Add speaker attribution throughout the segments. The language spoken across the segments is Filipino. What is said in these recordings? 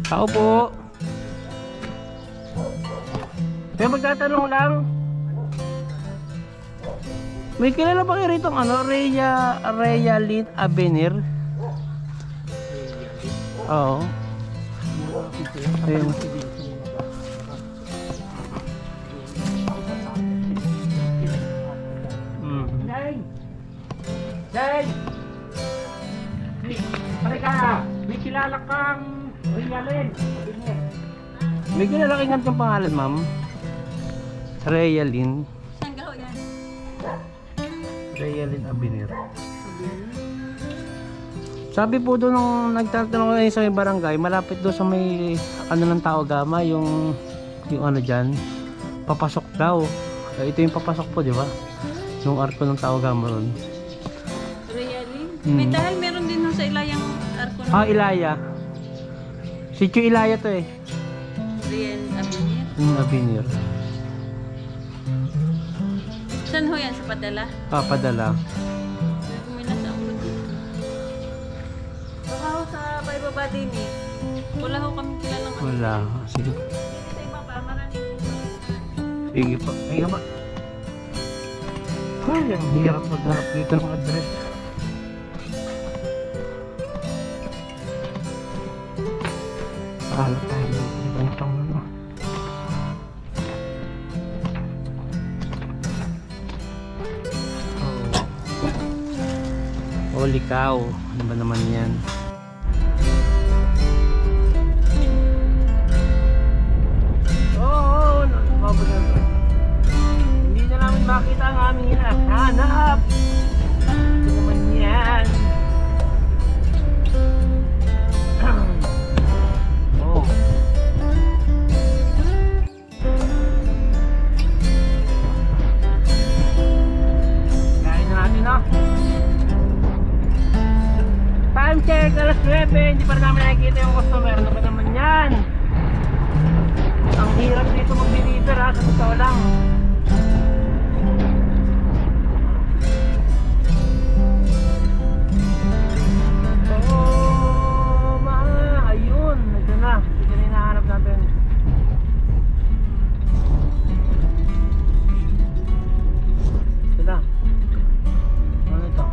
Speaker 1: Tao po. Kaya magtatanong lang. May kilala ba kayo rito ano? Rhea Lynn Avenir? Oo. Ayun.
Speaker 2: Dahil pare ka, may kilala kang Rhea Lynn.
Speaker 1: May kilala kang ganitong pangalan, ma'am? Rhea Lynn.
Speaker 3: Saan gaho yan?
Speaker 1: Rhea Lynn Avenir. Sabi po doon nung nagtatanong ko sa may barangay, malapit doon sa may ano ng Tao Gama, yung ano dyan, papasok daw. Ito yung papasok po, di ba? Yung arko ng Tao Gama ron.
Speaker 3: May dahil meron din sa Ilayang arko na.
Speaker 1: Ah, Ilaya. Sitio Ilaya to eh.
Speaker 3: Rian Avenir.
Speaker 1: Avenir.
Speaker 3: Saan ho yan? Sa Padala?
Speaker 1: Ah, Padala.
Speaker 3: Kumila sa ulo dito. Baka ho sa Baybaba din eh. Wala ho kami kilalang ano.
Speaker 1: Wala. Sige.
Speaker 3: Sa iba pa, maraming.
Speaker 1: Sige pa. Ay, ba? Ay, ang hirap maghanap dito ng address. Pahala tayo. Ibang taong ano. Holy cow. Ano ba naman yan? Oo, hindi na namin makita ang aming hinahanap. Ito naman yan. Oh. Kain na natin, no? Time check, alas 9. Hindi pa rin namin nakikita yung customer. Ano ba naman yan? Ang hirap dito mag-deliver ha, sa totoo lang. Ayun, ito na. Ito na hinahanap natin. Ito na. Ano ito?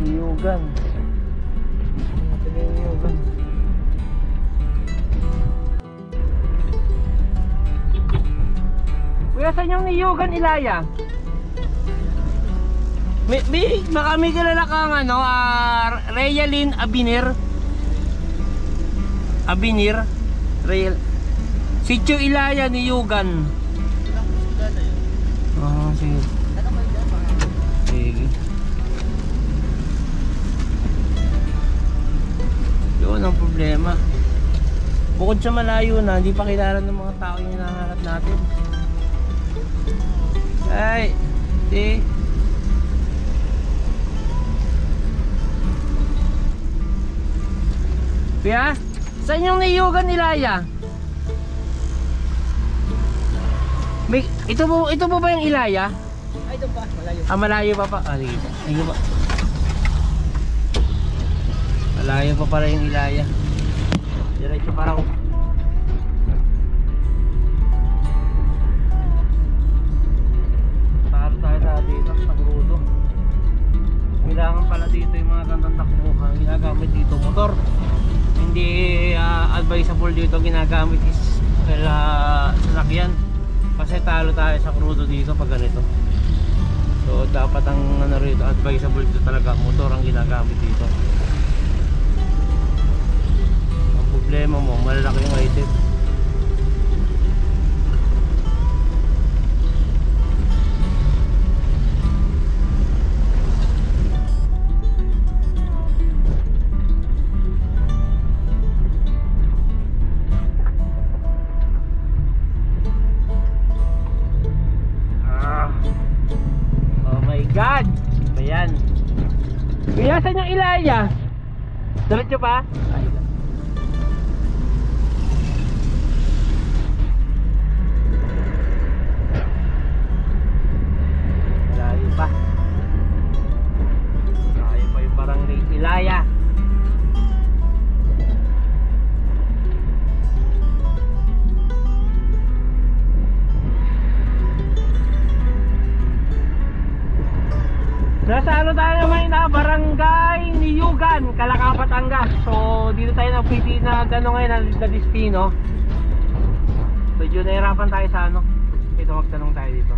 Speaker 1: Niyugan. Ito na yung niyugan. Kuya, saan yung niyugan, Ilaya? Baka may kilala kang ano, Rhea Lynn Avenir. Avenir. Sitio Ilaya, Niyugan. Oh, sige. Sige. Yun ang problema. Bukod sa malayo na, hindi pa kilala ng mga tao yung hinahanap natin. Ay, see? Kuya, saan yung niyugan, Ilaya? Ito po ba yung Ilaya?
Speaker 2: Ay, ito pa, malayo.
Speaker 1: Ah, malayo pa pa. Ah, sige pa. Sige pa. Malayo pa pala yung Ilaya. Diretso pa raw. Taro tayo sa dito, sa Crudo. Kailangan pala dito yung mga gandang takbuhan. Ginagamit dito motor. Hindi advisable dito ginagamit is sasakyan kasi talo tayo sa Crudo dito pag ganito. So dapat ang ano rito, advisable dito talaga motor ang ginagamit dito. Ang problema mo, malalaki yung item. God! Ayan. Kuya, saan yung Ilaya? Diretso pa? Ay. Malayo pa. Malayo pa yung Ilaya. Nasa ano tayo ngayon na Barangay Niyugan, Calacaba, Batangas. So dito tayo nagpili na gano'n ngayon na destino. Medyo nahirapan tayo sa ano. Ito magtanong tayo dito.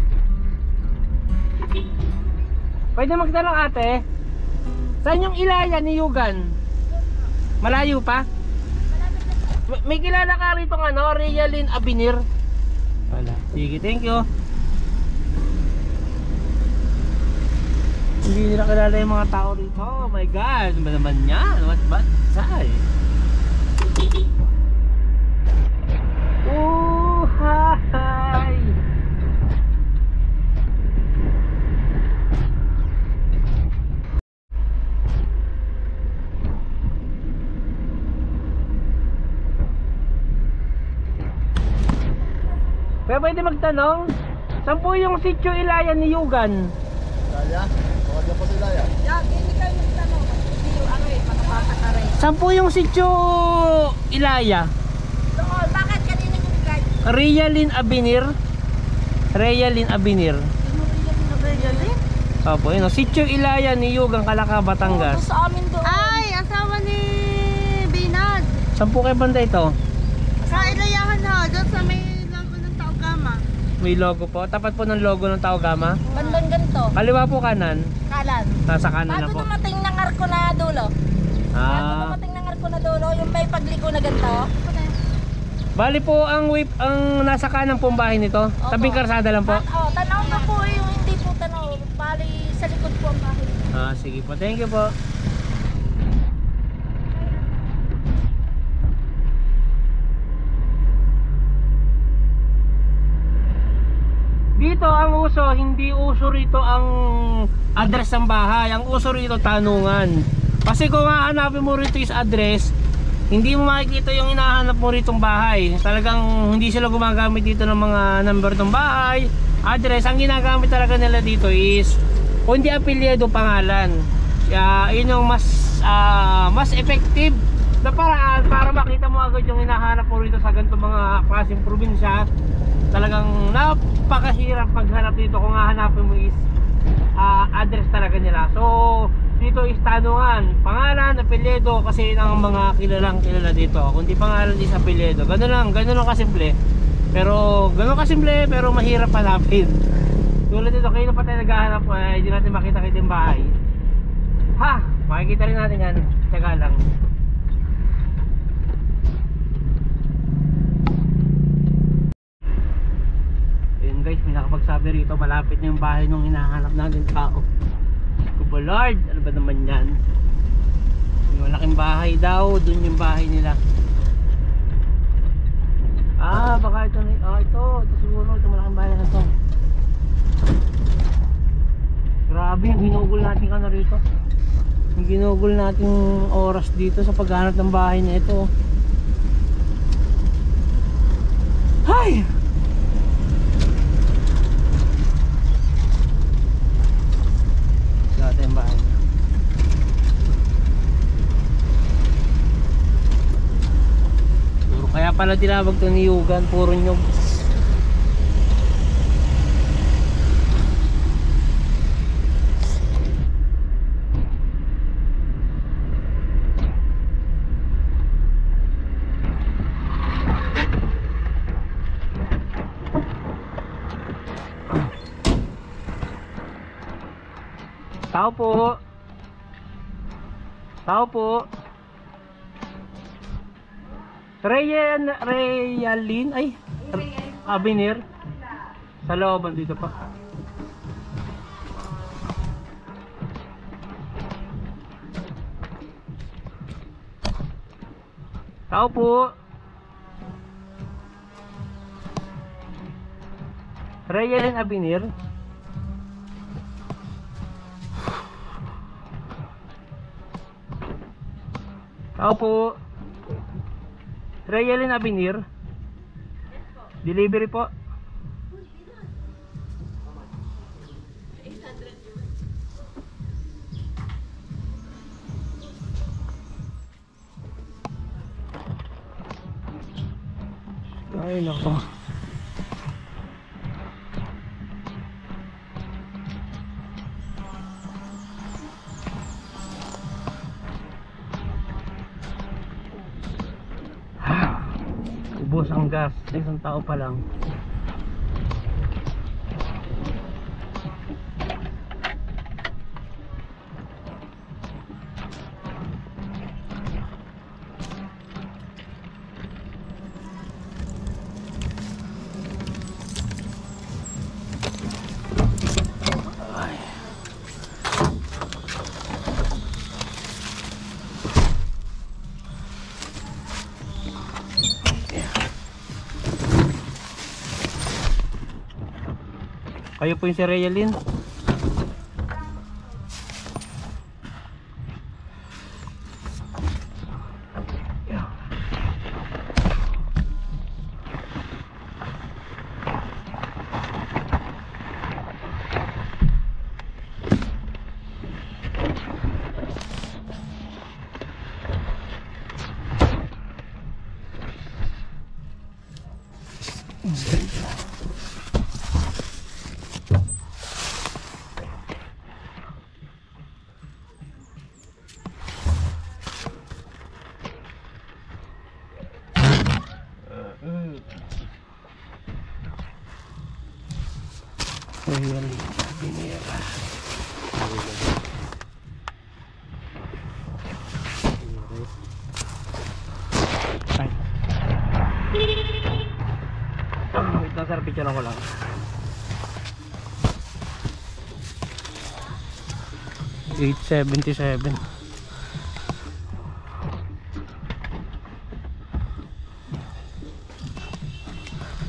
Speaker 1: Pwede magtanong ate, saan yung Ilaya Niyugan? Malayo pa? May kilala ka rito ng ano, Realin Abinir? Wala. Sige, thank you. Hindi nila kilala yung mga tao rito. Oh my god, ano ba naman yan? What ba? Saan? Oh, hi! Kaya pwede magtanong, saan po yung sitio Ilaya Niyugan?
Speaker 4: Ilaya? Bawag na po sa Ilaya.
Speaker 3: Yan, hindi kayo magtanong. Hindi yung ano eh, panapata ka rin.
Speaker 1: Saan po yung sitio Ilaya?
Speaker 3: Doon, bakit kanina yung bigay?
Speaker 1: Realin Abinir? Realin Abinir. Opo, yun o. Sitio Ilaya Niyugan, Calacaba, Batangas.
Speaker 3: Sa amin doon.
Speaker 5: Ay, asawa ni Binad.
Speaker 1: Saan po kayo banda ito?
Speaker 5: Sa Ilayahan ha, doon sa may logo ng Taogama.
Speaker 1: May logo po. Tapat po ng logo ng Taogama.
Speaker 3: Bandang ganito.
Speaker 1: Kaliwa po kanan.
Speaker 3: Kalan.
Speaker 1: Nasa kanan na
Speaker 3: Bago
Speaker 1: po.
Speaker 3: dumating ng arko na dulo. Bago
Speaker 1: Ah.
Speaker 3: dumating ng arko na dulo, yung may pagliko na ganito.
Speaker 1: Bali po ang whip ang nasa kanan pong bahay nito.
Speaker 3: Opo.
Speaker 1: Tabing karsada lang po.
Speaker 3: Tanaw na po eh, yung hindi po tanaw. Bali sa likod po ang bahay.
Speaker 1: Ah, sige po. Thank you po. Dito ang uso, hindi uso rito ang address ng bahay. Ang uso rito tanungan. Kasi kung hahanapin mo rito is address, hindi mo makikita yung hinahanap mo ritong bahay. Talagang hindi sila gumagamit dito ng mga number ng bahay, address. Ang ginagamit talaga nila dito is kung hindi apelyido, pangalan. Kaya yun yung mas effective na paraan para makita mo agad yung hinahanap mo rito sa ganitong mga klaseng probinsya. Talagang napakahirap maghanap dito kung hahanapin mo is address talaga nila. So dito is tanungan, pangalan, apelyido, kasi yun ang mga kilalang kilala dito. Kung di pangalan is apelyido, ganun lang kasimple. Pero mahirap hanapin. Tulad dito, kayo na pa tayo naghahanap, hindi natin makita yung bahay. Ha! Makikita rin natin yan. Teka lang. Ayun guys, may nakapagsabi rito, malapit na yung bahay nung hinahanap natin tao. Kubo Lord, ano ba naman yan? Yung malaking bahay daw, dun yung bahay nila. Baka ito na, ito siguro, ito malaking bahay na ito. Grabe, yung ginugol natin ano rito. Yung ginugol natin oras dito sa paghanap ng bahay na ito. Hay! Dati yung bahay. Puro kaya pala tinawag ito Niyugan, puro nyug. Tao po. Tao po. Realin ay Abinir. Sa looban dito pa. Tao po. Realin Abinir. Tao po. Realin Abinir. Delivery po. Ay nako. Ubos ang gas, isang tao pa lang. Kayo po yung si Realin. Wait lang sir, picture ko lang. $877.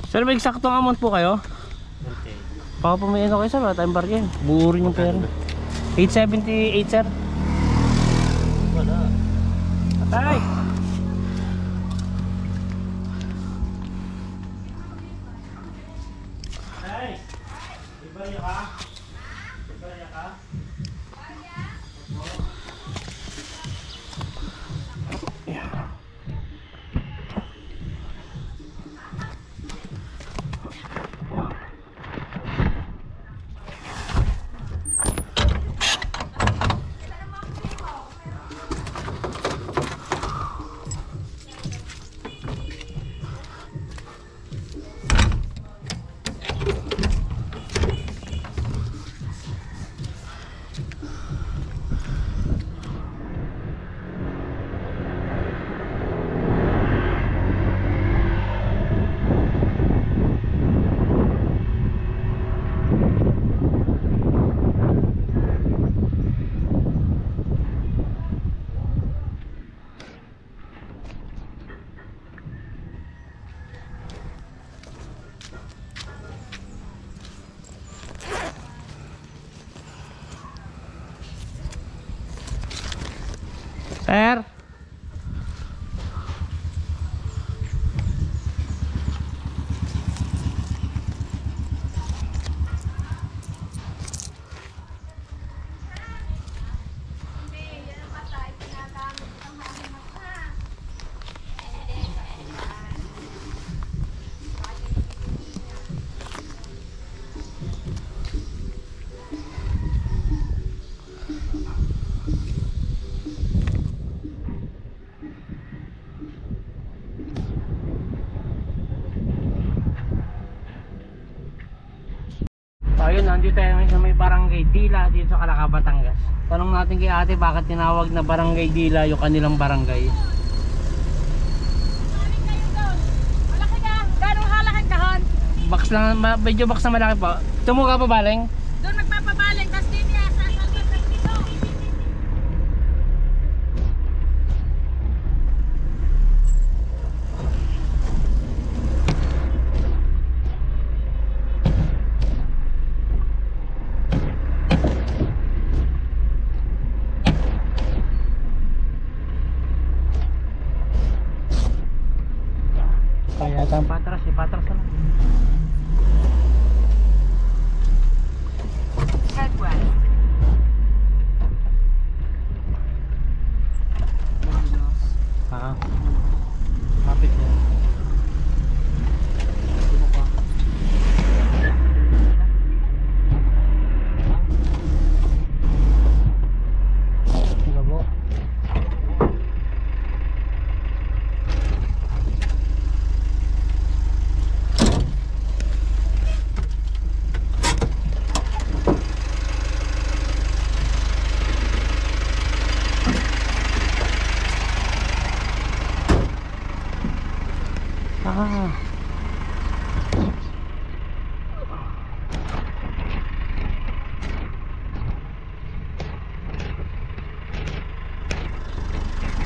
Speaker 1: Sir, may eksaktong amount po kayo?
Speaker 2: Okay.
Speaker 1: Baka pumayin ako kayo sir, wala tayong bargain. Buo rin yung pera. 878 sir.
Speaker 2: Wala.
Speaker 1: Patay! Patay! Ibarya ka? Ibarya ka? Sir? Ayun, nandito tayo ngayon sa may Barangay Dila dito sa Calaca, Batangas. Tanong natin kay ate bakit tinawag na Barangay Dila yung kanilang barangay.
Speaker 5: Malaki ka. Gano'ng halakan kahon?
Speaker 1: Box lang, medyo box na malaki po. Tumuka pa baling?
Speaker 5: Doon magpapabaling. Tapos din niya sa salbas dito.
Speaker 1: Kaya tayong patras, ipatras na lang.
Speaker 5: Headwest.
Speaker 1: Kapit yan. Ah.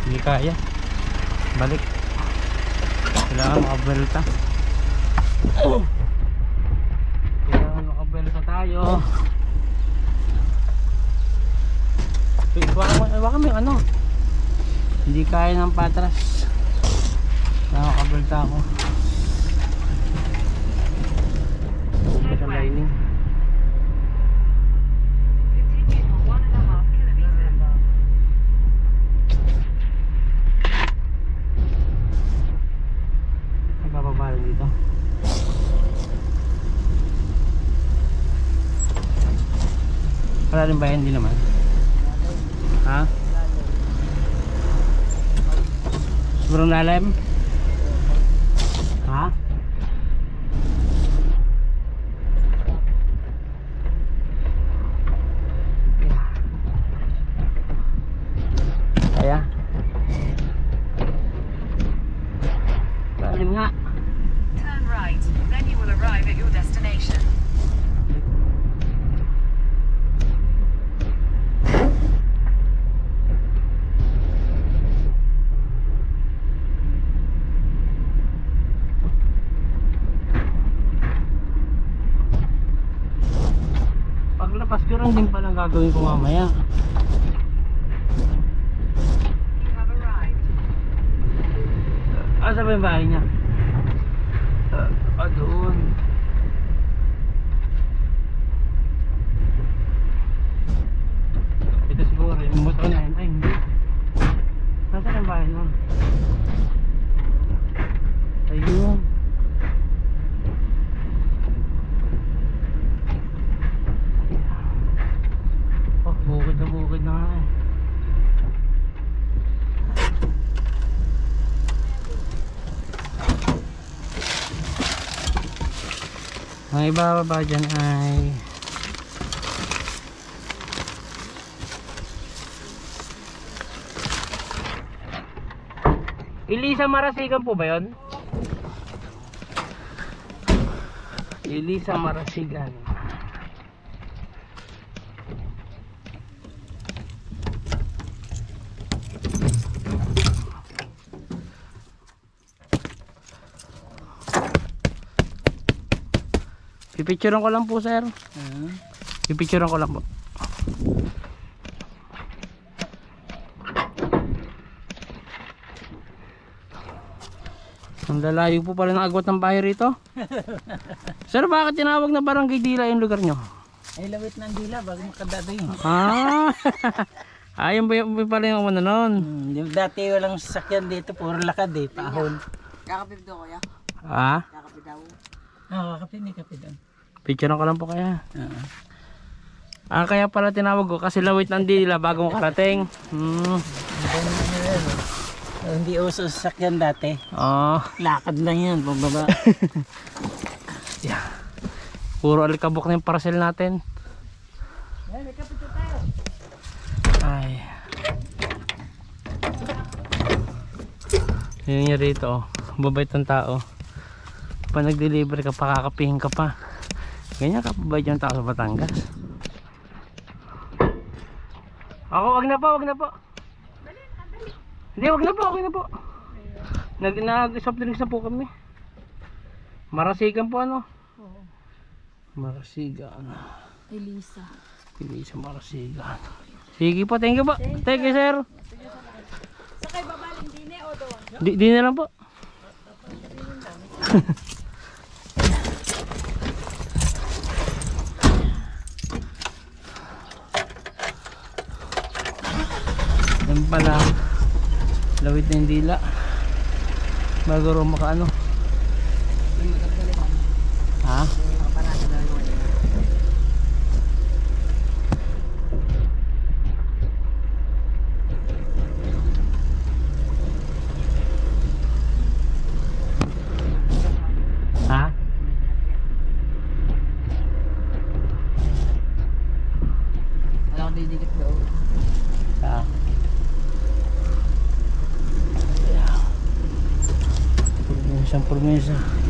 Speaker 1: Hindi kaya. Balik. Kailangan makabelta. Kailangan makabelta tayo. Baka may ano. Hindi kaya ng patras. Nakakabelta ako. Upo sa lining. Nagpapabala dito. Wala rin ba? Hindi naman. Ha? Sobrang lalim? Ha? Kaya? Lalim nga.
Speaker 6: Turn right, then you will arrive at your destination.
Speaker 1: Paglapas ko rin din palang gagawin ko mamaya.
Speaker 6: You have arrived.
Speaker 1: Asa ba yung bahay niya? Doon. Ito siguro yung motor na yun. Ay hindi. Nasaan yung bahay nun? Ayun. Oh, bukid na nga eh. Ang ibababa dyan ay Elisa Marasigan po ba yun? Elisa Marasigan. Pipicturean ko lang po, sir. Pipicturean ko lang po. Ang lalayo po pala ng agwat ng bahay rito. Sir, bakit tinawag na Barangay Dila yung lugar nyo?
Speaker 2: Ay, lawit ng dila bago makadado yun.
Speaker 1: Ah, ayun ba yung pala yung ano nun?
Speaker 2: Yung dati walang sasakyan dito, puro lakad eh, pahon.
Speaker 5: Kakapit daw kuya.
Speaker 1: Ah,
Speaker 5: Kakapit daw.
Speaker 2: Kapit ni kapit doon.
Speaker 1: picturean ko lang po kaya. Ah, kaya pala tinawag ko kasi lawit ng Dila bago makarating.
Speaker 2: Hindi uso sasakyan dati.
Speaker 1: Oh.
Speaker 2: Lakad lang yan, pababa.
Speaker 1: Yeah. Puro alikabok na yung parcel natin. Ay. Yun yung rito, oh. Babait ng tao. Pag nag-deliver ka, pakakapihin ka pa. Ganyan ka, babait yung tao sa Batangas. Ako, wag na po, wag na po. Hindi, wag na po, okay na po. Nag-soft drinks na po kami. Marasigan po ano? Marasigan.
Speaker 3: Elisa.
Speaker 1: Elisa Marasigan. Sige po, thank you po. Thank you, sir.
Speaker 3: Sakay babaling dine o doon?
Speaker 1: Di na lang po. Yan pala. Lawit na yung dila. Bago rin makaano. Ha? Ha?
Speaker 5: Wala ko didikit daw.
Speaker 1: Ha? isang promesa.